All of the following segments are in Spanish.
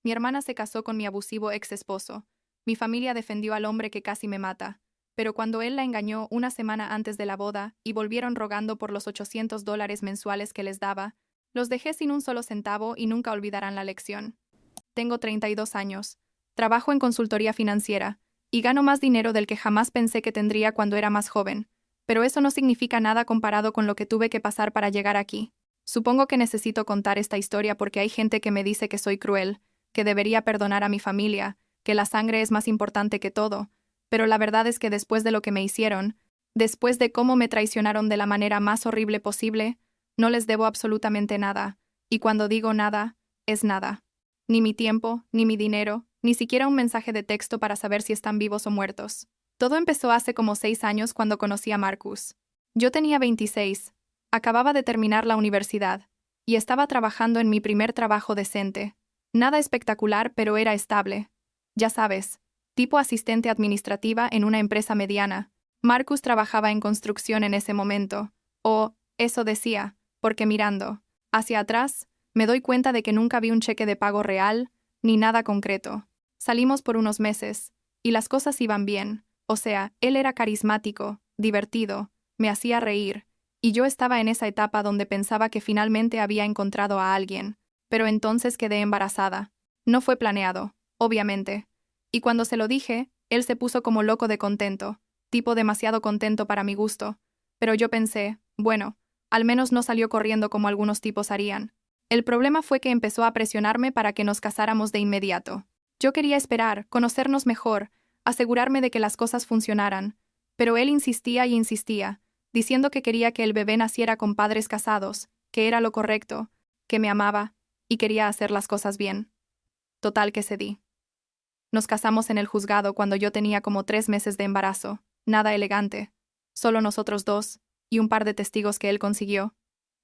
Mi hermana se casó con mi abusivo ex esposo. Mi familia defendió al hombre que casi me mata. Pero cuando él la engañó una semana antes de la boda y volvieron rogando por los $800 mensuales que les daba, los dejé sin un solo centavo y nunca olvidarán la lección. Tengo 32 años. Trabajo en consultoría financiera y gano más dinero del que jamás pensé que tendría cuando era más joven. Pero eso no significa nada comparado con lo que tuve que pasar para llegar aquí. Supongo que necesito contar esta historia porque hay gente que me dice que soy cruel, que debería perdonar a mi familia, que la sangre es más importante que todo, pero la verdad es que después de lo que me hicieron, después de cómo me traicionaron de la manera más horrible posible, no les debo absolutamente nada, y cuando digo nada, es nada. Ni mi tiempo, ni mi dinero, ni siquiera un mensaje de texto para saber si están vivos o muertos. Todo empezó hace como 6 años cuando conocí a Marcus. Yo tenía 26, acababa de terminar la universidad, y estaba trabajando en mi primer trabajo decente. Nada espectacular, pero era estable. Ya sabes, tipo asistente administrativa en una empresa mediana. Marcus trabajaba en construcción en ese momento. O, eso decía, porque mirando hacia atrás, me doy cuenta de que nunca vi un cheque de pago real, ni nada concreto. Salimos por unos meses, y las cosas iban bien. O sea, él era carismático, divertido, me hacía reír, y yo estaba en esa etapa donde pensaba que finalmente había encontrado a alguien, pero entonces quedé embarazada. No fue planeado, obviamente. Y cuando se lo dije, él se puso como loco de contento, tipo demasiado contento para mi gusto. Pero yo pensé, bueno, al menos no salió corriendo como algunos tipos harían. El problema fue que empezó a presionarme para que nos casáramos de inmediato. Yo quería esperar, conocernos mejor, asegurarme de que las cosas funcionaran, pero él insistía y insistía, diciendo que quería que el bebé naciera con padres casados, que era lo correcto, que me amaba, y quería hacer las cosas bien. Total que cedí. Nos casamos en el juzgado cuando yo tenía como 3 meses de embarazo, nada elegante, solo nosotros dos, y un par de testigos que él consiguió.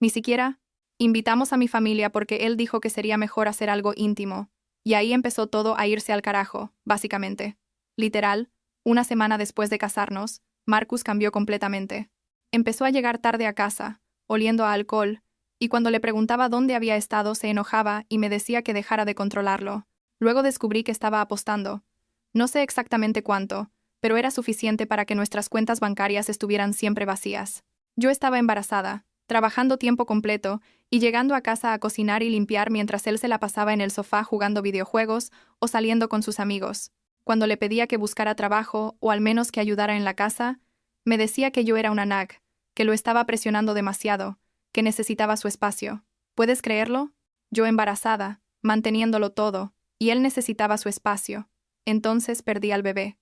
Ni siquiera invitamos a mi familia porque él dijo que sería mejor hacer algo íntimo, y ahí empezó todo a irse al carajo, básicamente. Literal, una semana después de casarnos, Marcus cambió completamente. Empezó a llegar tarde a casa, oliendo a alcohol, y cuando le preguntaba dónde había estado se enojaba y me decía que dejara de controlarlo. Luego descubrí que estaba apostando. No sé exactamente cuánto, pero era suficiente para que nuestras cuentas bancarias estuvieran siempre vacías. Yo estaba embarazada, trabajando tiempo completo, y llegando a casa a cocinar y limpiar mientras él se la pasaba en el sofá jugando videojuegos o saliendo con sus amigos. Cuando le pedía que buscara trabajo o al menos que ayudara en la casa, me decía que yo era una nag, que lo estaba presionando demasiado, que necesitaba su espacio. ¿Puedes creerlo? Yo embarazada, manteniéndolo todo, y él necesitaba su espacio. Entonces perdí al bebé.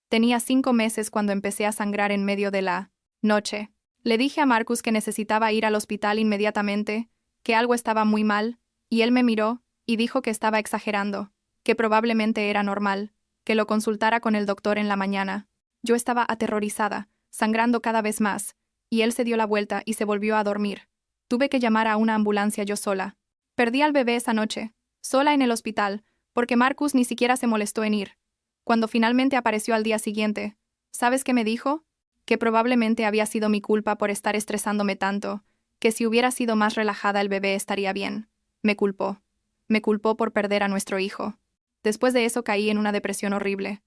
Tenía 5 meses cuando empecé a sangrar en medio de la noche. Le dije a Marcus que necesitaba ir al hospital inmediatamente, que algo estaba muy mal, y él me miró y dijo que estaba exagerando, que probablemente era normal, que lo consultara con el doctor en la mañana. Yo estaba aterrorizada, sangrando cada vez más, y él se dio la vuelta y se volvió a dormir. Tuve que llamar a una ambulancia yo sola. Perdí al bebé esa noche, sola en el hospital, porque Marcus ni siquiera se molestó en ir. Cuando finalmente apareció al día siguiente, ¿sabes qué me dijo? Que probablemente había sido mi culpa por estar estresándome tanto, que si hubiera sido más relajada el bebé estaría bien. Me culpó. Me culpó por perder a nuestro hijo. Después de eso caí en una depresión horrible.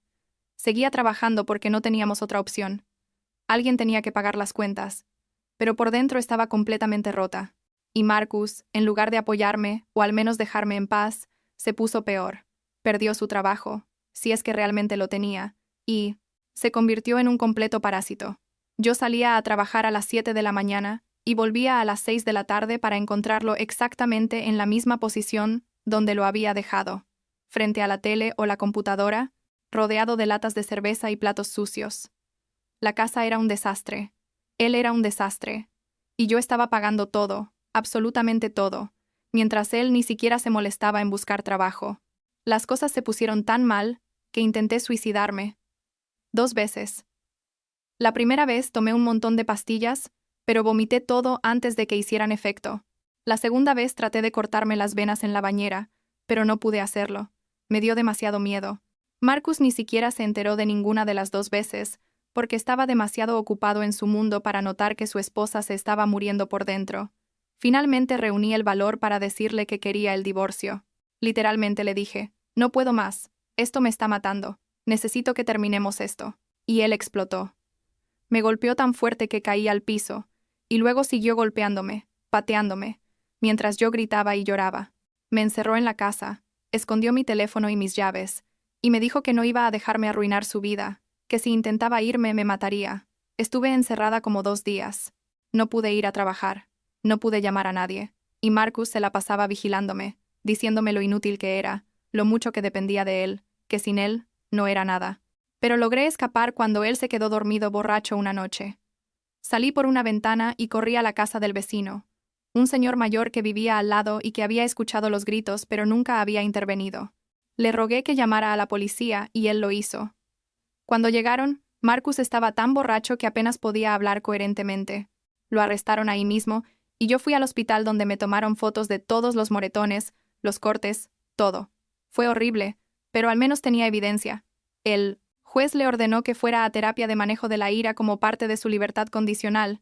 Seguía trabajando porque no teníamos otra opción. Alguien tenía que pagar las cuentas, pero por dentro estaba completamente rota. Y Marcus, en lugar de apoyarme, o al menos dejarme en paz, se puso peor. Perdió su trabajo, si es que realmente lo tenía, y se convirtió en un completo parásito. Yo salía a trabajar a las 7 de la mañana y volvía a las 6 de la tarde para encontrarlo exactamente en la misma posición donde lo había dejado, frente a la tele o la computadora, rodeado de latas de cerveza y platos sucios. La casa era un desastre. Él era un desastre. Y yo estaba pagando todo, absolutamente todo, mientras él ni siquiera se molestaba en buscar trabajo. Las cosas se pusieron tan mal que intenté suicidarme. 2 veces. La primera vez tomé un montón de pastillas, pero vomité todo antes de que hicieran efecto. La segunda vez traté de cortarme las venas en la bañera, pero no pude hacerlo. Me dio demasiado miedo. Marcus ni siquiera se enteró de ninguna de las 2 veces, porque estaba demasiado ocupado en su mundo para notar que su esposa se estaba muriendo por dentro. Finalmente reuní el valor para decirle que quería el divorcio. Literalmente le dije, no puedo más, esto me está matando, necesito que terminemos esto. Y él explotó. Me golpeó tan fuerte que caí al piso, y luego siguió golpeándome, pateándome, mientras yo gritaba y lloraba. Me encerró en la casa, escondió mi teléfono y mis llaves, y me dijo que no iba a dejarme arruinar su vida, que si intentaba irme me mataría. Estuve encerrada como 2 días. No pude ir a trabajar, no pude llamar a nadie, y Marcus se la pasaba vigilándome, diciéndome lo inútil que era, lo mucho que dependía de él, que sin él no era nada. Pero logré escapar cuando él se quedó dormido borracho una noche. Salí por una ventana y corrí a la casa del vecino, un señor mayor que vivía al lado y que había escuchado los gritos pero nunca había intervenido. Le rogué que llamara a la policía y él lo hizo. Cuando llegaron, Marcus estaba tan borracho que apenas podía hablar coherentemente. Lo arrestaron ahí mismo y yo fui al hospital donde me tomaron fotos de todos los moretones, los cortes, todo. Fue horrible, pero al menos tenía evidencia. El juez le ordenó que fuera a terapia de manejo de la ira como parte de su libertad condicional,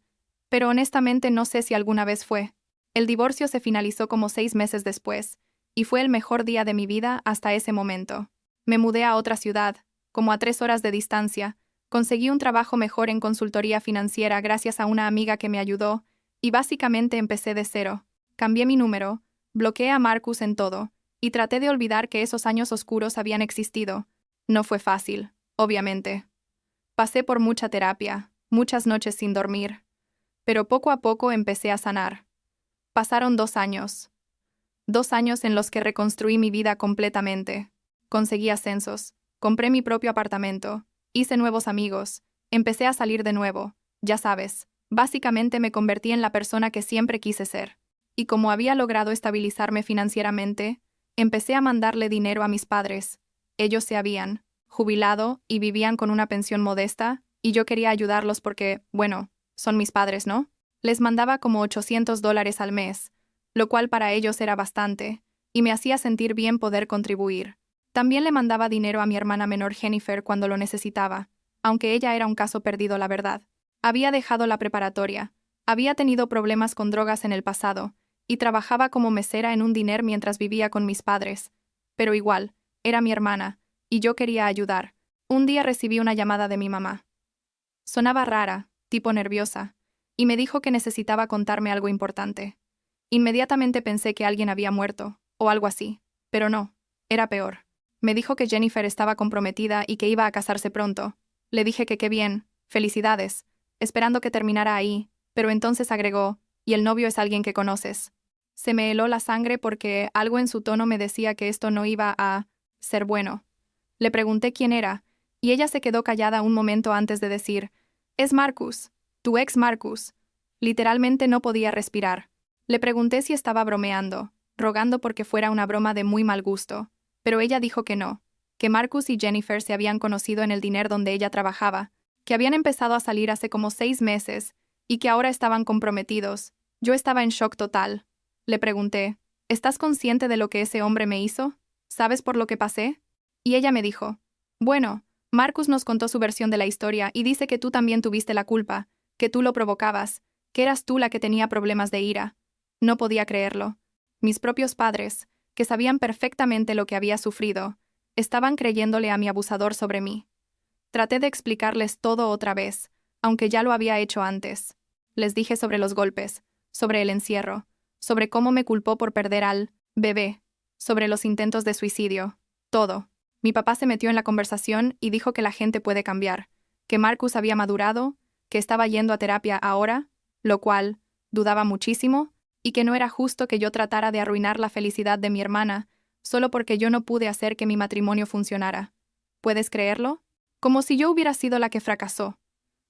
pero honestamente no sé si alguna vez fue. El divorcio se finalizó como 6 meses después, y fue el mejor día de mi vida hasta ese momento. Me mudé a otra ciudad, como a 3 horas de distancia, conseguí un trabajo mejor en consultoría financiera gracias a una amiga que me ayudó, y básicamente empecé de cero. Cambié mi número, bloqueé a Marcus en todo, y traté de olvidar que esos años oscuros habían existido. No fue fácil, obviamente. Pasé por mucha terapia, muchas noches sin dormir, pero poco a poco empecé a sanar. Pasaron 2 años. 2 años en los que reconstruí mi vida completamente. Conseguí ascensos, compré mi propio apartamento, hice nuevos amigos, empecé a salir de nuevo, ya sabes, básicamente me convertí en la persona que siempre quise ser. Y como había logrado estabilizarme financieramente, empecé a mandarle dinero a mis padres. Ellos se habían jubilado y vivían con una pensión modesta, y yo quería ayudarlos porque, bueno, son mis padres, ¿no? Les mandaba como $800 al mes, lo cual para ellos era bastante, y me hacía sentir bien poder contribuir. También le mandaba dinero a mi hermana menor Jennifer cuando lo necesitaba, aunque ella era un caso perdido, la verdad. Había dejado la preparatoria, había tenido problemas con drogas en el pasado, y trabajaba como mesera en un diner mientras vivía con mis padres. Pero igual, era mi hermana, y yo quería ayudar. Un día recibí una llamada de mi mamá. Sonaba rara, tipo nerviosa, y me dijo que necesitaba contarme algo importante. Inmediatamente pensé que alguien había muerto, o algo así, pero no, era peor. Me dijo que Jennifer estaba comprometida y que iba a casarse pronto. Le dije que qué bien, felicidades, esperando que terminara ahí, pero entonces agregó, y el novio es alguien que conoces. Se me heló la sangre porque algo en su tono me decía que esto no iba a ser bueno. Le pregunté quién era, y ella se quedó callada un momento antes de decir, es Marcus, tu ex Marcus. Literalmente no podía respirar. Le pregunté si estaba bromeando, rogando porque fuera una broma de muy mal gusto, pero ella dijo que no, que Marcus y Jennifer se habían conocido en el diner donde ella trabajaba, que habían empezado a salir hace como 6 meses, y que ahora estaban comprometidos. Yo estaba en shock total. Le pregunté, ¿estás consciente de lo que ese hombre me hizo? ¿Sabes por lo que pasé? Y ella me dijo, bueno, Marcus nos contó su versión de la historia y dice que tú también tuviste la culpa, que tú lo provocabas, que eras tú la que tenía problemas de ira. No podía creerlo. Mis propios padres, que sabían perfectamente lo que había sufrido, estaban creyéndole a mi abusador sobre mí. Traté de explicarles todo otra vez, aunque ya lo había hecho antes. Les dije sobre los golpes, sobre el encierro, sobre cómo me culpó por perder al bebé, sobre los intentos de suicidio, todo. Mi papá se metió en la conversación y dijo que la gente puede cambiar, que Marcus había madurado, que estaba yendo a terapia ahora, lo cual dudaba muchísimo, y que no era justo que yo tratara de arruinar la felicidad de mi hermana, solo porque yo no pude hacer que mi matrimonio funcionara. ¿Puedes creerlo? Como si yo hubiera sido la que fracasó.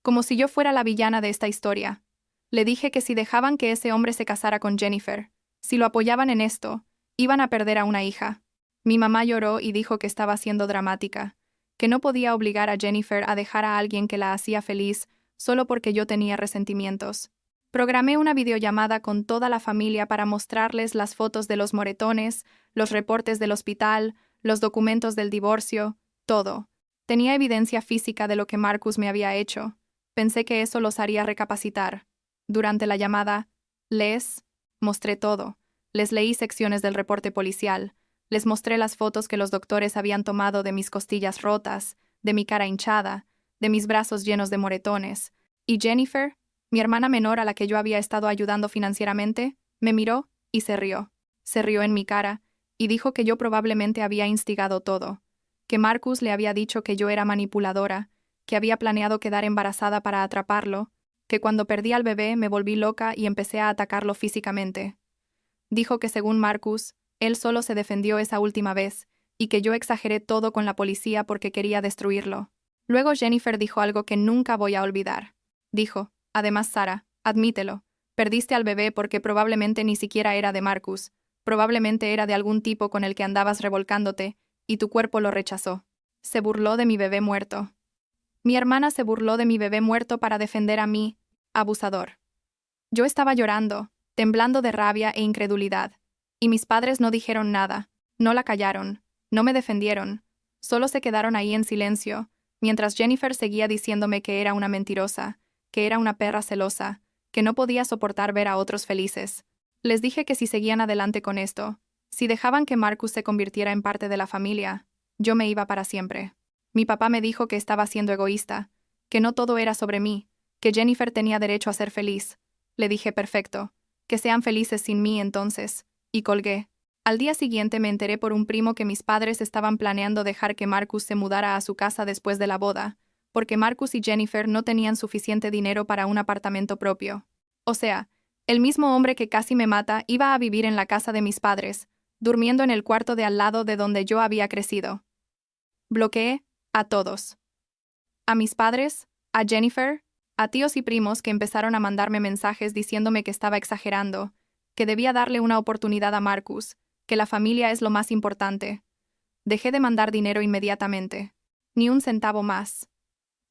Como si yo fuera la villana de esta historia. Le dije que si dejaban que ese hombre se casara con Jennifer, si lo apoyaban en esto, iban a perder a una hija. Mi mamá lloró y dijo que estaba siendo dramática, que no podía obligar a Jennifer a dejar a alguien que la hacía feliz solo porque yo tenía resentimientos. Programé una videollamada con toda la familia para mostrarles las fotos de los moretones, los reportes del hospital, los documentos del divorcio, todo. Tenía evidencia física de lo que Marcus me había hecho. Pensé que eso los haría recapacitar. Durante la llamada, les mostré todo. Les leí secciones del reporte policial. Les mostré las fotos que los doctores habían tomado de mis costillas rotas, de mi cara hinchada, de mis brazos llenos de moretones. Y Jennifer, mi hermana menor a la que yo había estado ayudando financieramente, me miró y se rió. Se rió en mi cara y dijo que yo probablemente había instigado todo, que Marcus le había dicho que yo era manipuladora, que había planeado quedar embarazada para atraparlo, que cuando perdí al bebé me volví loca y empecé a atacarlo físicamente. Dijo que según Marcus, él solo se defendió esa última vez, y que yo exageré todo con la policía porque quería destruirlo. Luego Jennifer dijo algo que nunca voy a olvidar. Dijo, además Sara, admítelo, perdiste al bebé porque probablemente ni siquiera era de Marcus, probablemente era de algún tipo con el que andabas revolcándote, y tu cuerpo lo rechazó. Se burló de mi bebé muerto. Mi hermana se burló de mi bebé muerto para defender a mí, abusador. Yo estaba llorando, temblando de rabia e incredulidad, y mis padres no dijeron nada, no la callaron, no me defendieron, solo se quedaron ahí en silencio, mientras Jennifer seguía diciéndome que era una mentirosa, que era una perra celosa, que no podía soportar ver a otros felices. Les dije que si seguían adelante con esto, si dejaban que Marcus se convirtiera en parte de la familia, yo me iba para siempre. Mi papá me dijo que estaba siendo egoísta, que no todo era sobre mí, que Jennifer tenía derecho a ser feliz. Le dije perfecto, que sean felices sin mí entonces, y colgué. Al día siguiente me enteré por un primo que mis padres estaban planeando dejar que Marcus se mudara a su casa después de la boda, porque Marcus y Jennifer no tenían suficiente dinero para un apartamento propio. O sea, el mismo hombre que casi me mata iba a vivir en la casa de mis padres, durmiendo en el cuarto de al lado de donde yo había crecido. Bloqueé a todos. A mis padres, a Jennifer, a tíos y primos que empezaron a mandarme mensajes diciéndome que estaba exagerando, que debía darle una oportunidad a Marcus, que la familia es lo más importante. Dejé de mandar dinero inmediatamente. Ni un centavo más.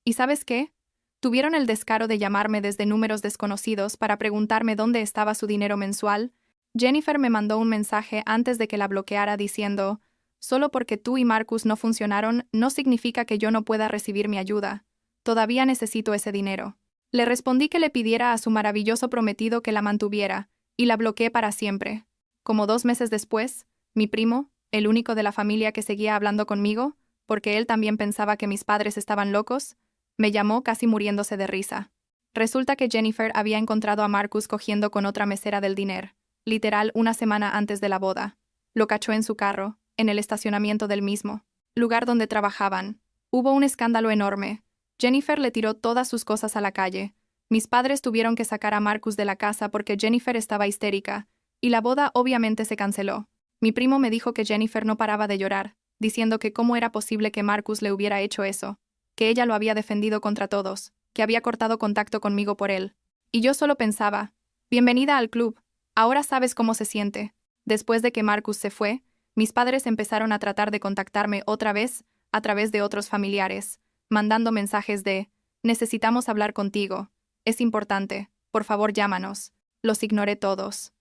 ¿Y sabes qué? Tuvieron el descaro de llamarme desde números desconocidos para preguntarme dónde estaba su dinero mensual. Jennifer me mandó un mensaje antes de que la bloqueara diciendo, solo porque tú y Marcus no funcionaron no significa que yo no pueda recibir mi ayuda. Todavía necesito ese dinero. Le respondí que le pidiera a su maravilloso prometido que la mantuviera, y la bloqueé para siempre. Como 2 meses después, mi primo, el único de la familia que seguía hablando conmigo, porque él también pensaba que mis padres estaban locos, me llamó casi muriéndose de risa. Resulta que Jennifer había encontrado a Marcus cogiendo con otra mesera del diner, literal una semana antes de la boda. Lo cachó en su carro, en el estacionamiento del mismo lugar donde trabajaban. Hubo un escándalo enorme. Jennifer le tiró todas sus cosas a la calle. Mis padres tuvieron que sacar a Marcus de la casa porque Jennifer estaba histérica, y la boda obviamente se canceló. Mi primo me dijo que Jennifer no paraba de llorar, diciendo que cómo era posible que Marcus le hubiera hecho eso, que ella lo había defendido contra todos, que había cortado contacto conmigo por él. Y yo solo pensaba, bienvenida al club, ahora sabes cómo se siente. Después de que Marcus se fue, mis padres empezaron a tratar de contactarme otra vez, a través de otros familiares, mandando mensajes de, necesitamos hablar contigo, es importante, por favor llámanos. Los ignoré todos.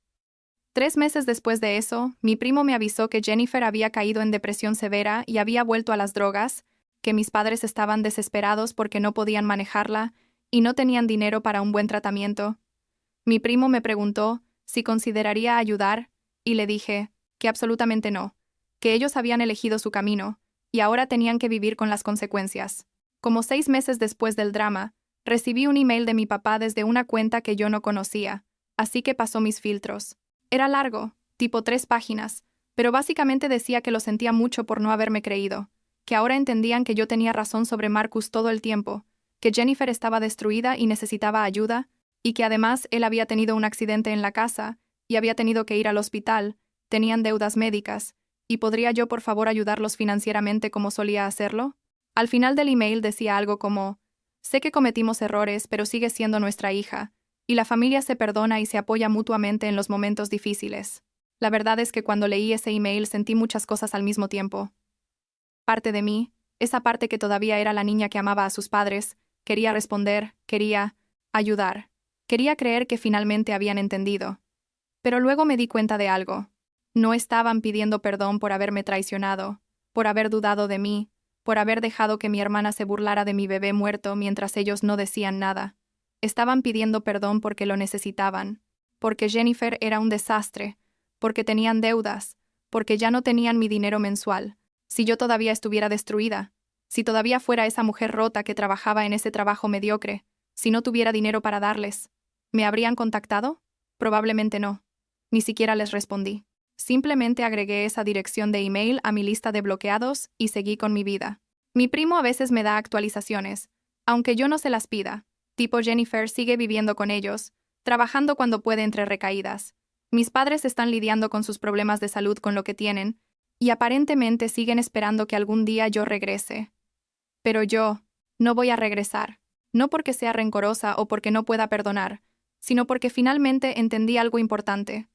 3 meses después de eso, mi primo me avisó que Jennifer había caído en depresión severa y había vuelto a las drogas, que mis padres estaban desesperados porque no podían manejarla y no tenían dinero para un buen tratamiento. Mi primo me preguntó si consideraría ayudar, y le dije que absolutamente no, que ellos habían elegido su camino, y ahora tenían que vivir con las consecuencias. Como 6 meses después del drama, recibí un email de mi papá desde una cuenta que yo no conocía, así que pasó mis filtros. Era largo, tipo 3 páginas, pero básicamente decía que lo sentía mucho por no haberme creído, que ahora entendían que yo tenía razón sobre Marcus todo el tiempo, que Jennifer estaba destruida y necesitaba ayuda, y que además él había tenido un accidente en la casa y había tenido que ir al hospital, tenían deudas médicas, y podría yo por favor ayudarlos financieramente como solía hacerlo. Al final del email decía algo como, sé que cometimos errores, pero sigue siendo nuestra hija, y la familia se perdona y se apoya mutuamente en los momentos difíciles. La verdad es que cuando leí ese email sentí muchas cosas al mismo tiempo. Parte de mí, esa parte que todavía era la niña que amaba a sus padres, quería responder, quería ayudar, quería creer que finalmente habían entendido. Pero luego me di cuenta de algo. No estaban pidiendo perdón por haberme traicionado, por haber dudado de mí, por haber dejado que mi hermana se burlara de mi bebé muerto mientras ellos no decían nada. Estaban pidiendo perdón porque lo necesitaban, porque Jennifer era un desastre, porque tenían deudas, porque ya no tenían mi dinero mensual. Si yo todavía estuviera destruida, si todavía fuera esa mujer rota que trabajaba en ese trabajo mediocre, si no tuviera dinero para darles, ¿me habrían contactado? Probablemente no. Ni siquiera les respondí. Simplemente agregué esa dirección de email a mi lista de bloqueados y seguí con mi vida. Mi primo a veces me da actualizaciones, aunque yo no se las pida. Tipo Jennifer sigue viviendo con ellos, trabajando cuando puede entre recaídas. Mis padres están lidiando con sus problemas de salud con lo que tienen, y aparentemente siguen esperando que algún día yo regrese. Pero yo no voy a regresar. No porque sea rencorosa o porque no pueda perdonar, sino porque finalmente entendí algo importante.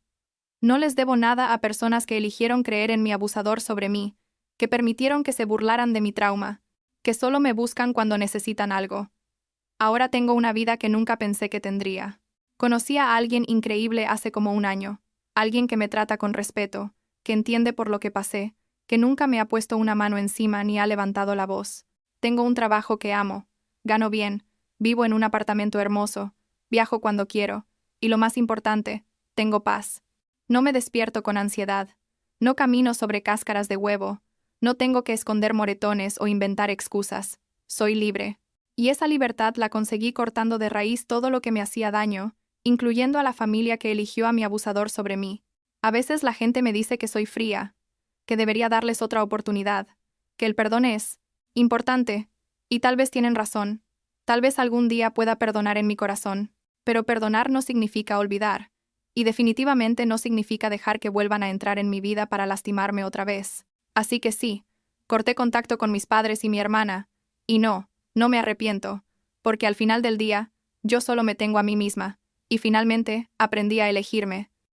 No les debo nada a personas que eligieron creer en mi abusador sobre mí, que permitieron que se burlaran de mi trauma, que solo me buscan cuando necesitan algo. Ahora tengo una vida que nunca pensé que tendría. Conocí a alguien increíble hace como un año, alguien que me trata con respeto, que entiende por lo que pasé, que nunca me ha puesto una mano encima ni ha levantado la voz. Tengo un trabajo que amo, gano bien, vivo en un apartamento hermoso, viajo cuando quiero, y lo más importante, tengo paz. No me despierto con ansiedad, no camino sobre cáscaras de huevo, no tengo que esconder moretones o inventar excusas. Soy libre. Y esa libertad la conseguí cortando de raíz todo lo que me hacía daño, incluyendo a la familia que eligió a mi abusador sobre mí. A veces la gente me dice que soy fría, que debería darles otra oportunidad, que el perdón es importante, y tal vez tienen razón. Tal vez algún día pueda perdonar en mi corazón, pero perdonar no significa olvidar, y definitivamente no significa dejar que vuelvan a entrar en mi vida para lastimarme otra vez. Así que sí, corté contacto con mis padres y mi hermana, y no me arrepiento, porque al final del día, yo solo me tengo a mí misma, y finalmente aprendí a elegirme.